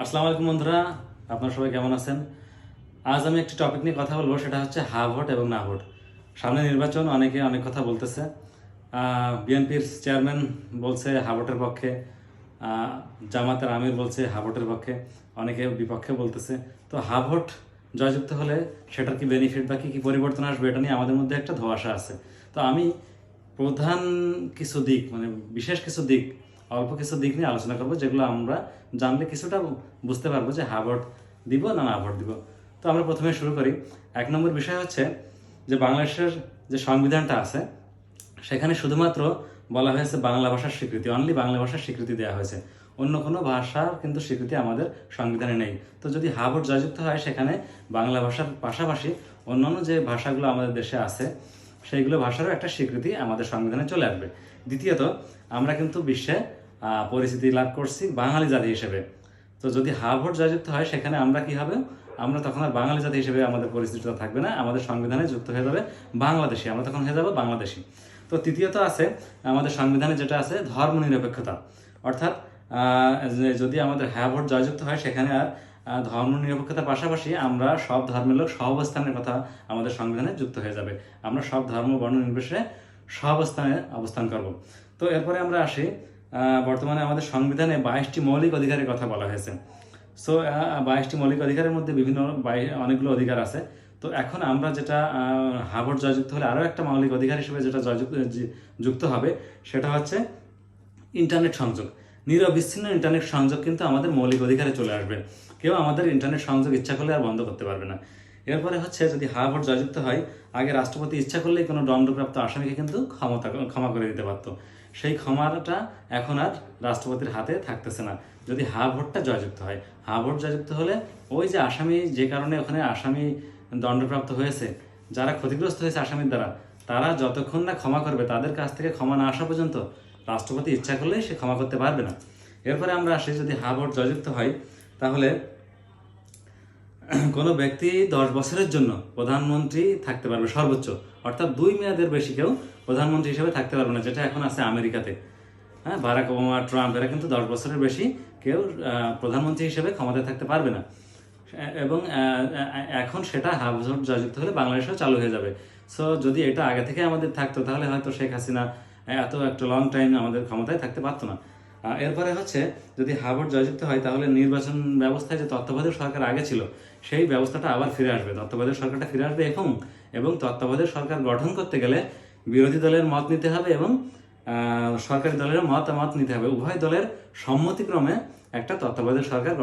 আসসালামু আলাইকুম বন্ধুরা, আপনারা সবাই কেমন আছেন? আজ আমি একটি টপিক নিয়ে কথা বলবো, সেটা হচ্ছে হা ভোট এবং না ভোট। সামনে নির্বাচন, অনেকে অনেক কথা বলতেছে। বিএনপির চেয়ারম্যান বলছে হা ভোটের পক্ষে, জামাতের আমির বলছে হা ভোটের পক্ষে, অনেকে বিপক্ষে বলতেছে। তো হা ভোট জয়যুক্ত হলে সেটার কি বেনিফিট বা কী কী পরিবর্তন আসবে, এটা নিয়ে আমাদের মধ্যে একটা ধোঁয়াশা আছে। তো আমি প্রধান কিছু দিক, মানে বিশেষ কিছু দিক, অল্প কিছু দিক নিয়ে আলোচনা করবো, যেগুলো আমরা জানলে কিছুটা বুঝতে পারবো যে হা ভোট দিব না না ভোট দিব। তো আমরা প্রথমে শুরু করি। 1 নম্বর বিষয় হচ্ছে যে বাংলাদেশের যে সংবিধানটা আছে, সেখানে শুধুমাত্র বলা হয়েছে বাংলা ভাষার স্বীকৃতি, অনলি বাংলা ভাষার স্বীকৃতি দেওয়া হয়েছে, অন্য কোনো ভাষার কিন্তু স্বীকৃতি আমাদের সংবিধানে নেই। তো যদি হা ভোট জয়যুক্ত হয়, সেখানে বাংলা ভাষার পাশাপাশি অন্যান্য যে ভাষাগুলো আমাদের দেশে আছে, সেইগুলো ভাষারও একটা স্বীকৃতি আমাদের সংবিধানে চলে আসবে। দ্বিতীয়ত, আমরা কিন্তু বিশ্বে পরিচিতি লাভ করছি বাঙালি জাতি হিসেবে। তো যদি হা ভোট জয়যুক্ত হয়, সেখানে আমরা কি হবে, আমরা তখন আর বাঙালি জাতি হিসেবে আমাদের পরিচিতিটা থাকবে না, আমাদের সংবিধানে যুক্ত হয়ে যাবে বাংলাদেশি, আমরা তখন হয়ে যাবো বাংলাদেশি। তো তৃতীয়ত আছে আমাদের সংবিধানে যেটা আছে ধর্ম নিরপেক্ষতা, অর্থাৎ যদি আমাদের হ্যাঁ ভোট জয়যুক্ত হয়, সেখানে আর ধর্ম নিরপেক্ষতার পাশাপাশি আমরা সব ধর্মের লোক সহাবস্থানের কথা আমাদের সংবিধানে যুক্ত হয়ে যাবে, আমরা সব ধর্ম বর্ণ নির্বিশেষে সহাবস্থানে অবস্থান করব। তো এরপরে আমরা আসি, বর্তমানে আমাদের সংবিধানে 22টি মৌলিক অধিকারের কথা বলা হয়েছে। সো 22টি মৌলিক অধিকারের মধ্যে বিভিন্ন অনেকগুলো অধিকার আছে। তো এখন আমরা যেটা হা ভোট জয়যুক্ত হলে আরও একটা মৌলিক অধিকার হিসেবে যেটা যুক্ত হবে, সেটা হচ্ছে ইন্টারনেট সংযোগ। নিরবিচ্ছিন্ন ইন্টারনেট সংযোগ কিন্তু আমাদের মৌলিক অধিকারে চলে আসবে, কেউ আমাদের ইন্টারনেট সংযোগ ইচ্ছা করলে আর বন্ধ করতে পারবে না। এরপরে হচ্ছে যদি হা ভোট জয়যুক্ত হয়, আগে রাষ্ট্রপতি ইচ্ছা করলেই কোনো দণ্ডপ্রাপ্ত আসামিকে কিন্তু ক্ষমা করে দিতে পারতো, সেই ক্ষমাটা এখন আর রাষ্ট্রপতির হাতে থাকতেছে না যদি হা ভোটটা জয়যুক্ত হয়। হা ভোট জয়যুক্ত হলে ওই যে আসামি, যে কারণে ওখানে আসামি দণ্ডপ্রাপ্ত হয়েছে, যারা ক্ষতিগ্রস্ত হয়েছে আসামির দ্বারা, তারা যতক্ষণ না ক্ষমা করবে, তাদের কাছ থেকে ক্ষমা না আসা পর্যন্ত রাষ্ট্রপতি ইচ্ছা করলেই সে ক্ষমা করতে পারবে না। এরপরে আমরা আসি, যদি হা ভোট জয়যুক্ত হয়, তাহলে কোনো ব্যক্তি 10 বছরের জন্য প্রধানমন্ত্রী থাকতে পারবে সর্বোচ্চ, অর্থাৎ 2 মেয়াদের বেশি কেউ প্রধানমন্ত্রী হিসেবে থাকতে পারবে না, যেটা এখন আছে আমেরিকাতে। হ্যাঁ, বারাক ওবামা, ট্রাম্প, এরা কিন্তু 10 বছরের বেশি কেউ প্রধানমন্ত্রী হিসেবে ক্ষমতায় থাকতে পারবে না। এবং এখন সেটা হা ভোট জয়যুক্ত হলে বাংলাদেশেও চালু হয়ে যাবে। সো যদি এটা আগে থেকে আমাদের থাকতো, তাহলে হয়তো শেখ হাসিনা এত একটা লং টাইম আমাদের ক্ষমতায় থাকতে পারতো না। এরপরে হচ্ছে যদি হা ভোট জয়যুক্ত হয়, তাহলে নির্বাচন ব্যবস্থায় যে তত্ত্বাবধায়ক সরকার আগে ছিল, সেই ব্যবস্থাটা আবার ফিরে আসবে, তত্ত্বাবধায়ক সরকারটা ফিরে আসবে। এবং তত্ত্বাবধায়ক সরকার গঠন করতে গেলে বিরোধী দলের মত নিতে হবে এবং সরকারি দলের মতামত নিতে হবে, উভয় দলের সম্মতিক্রমে একটা তত্ত্বাবধায়ক সরকার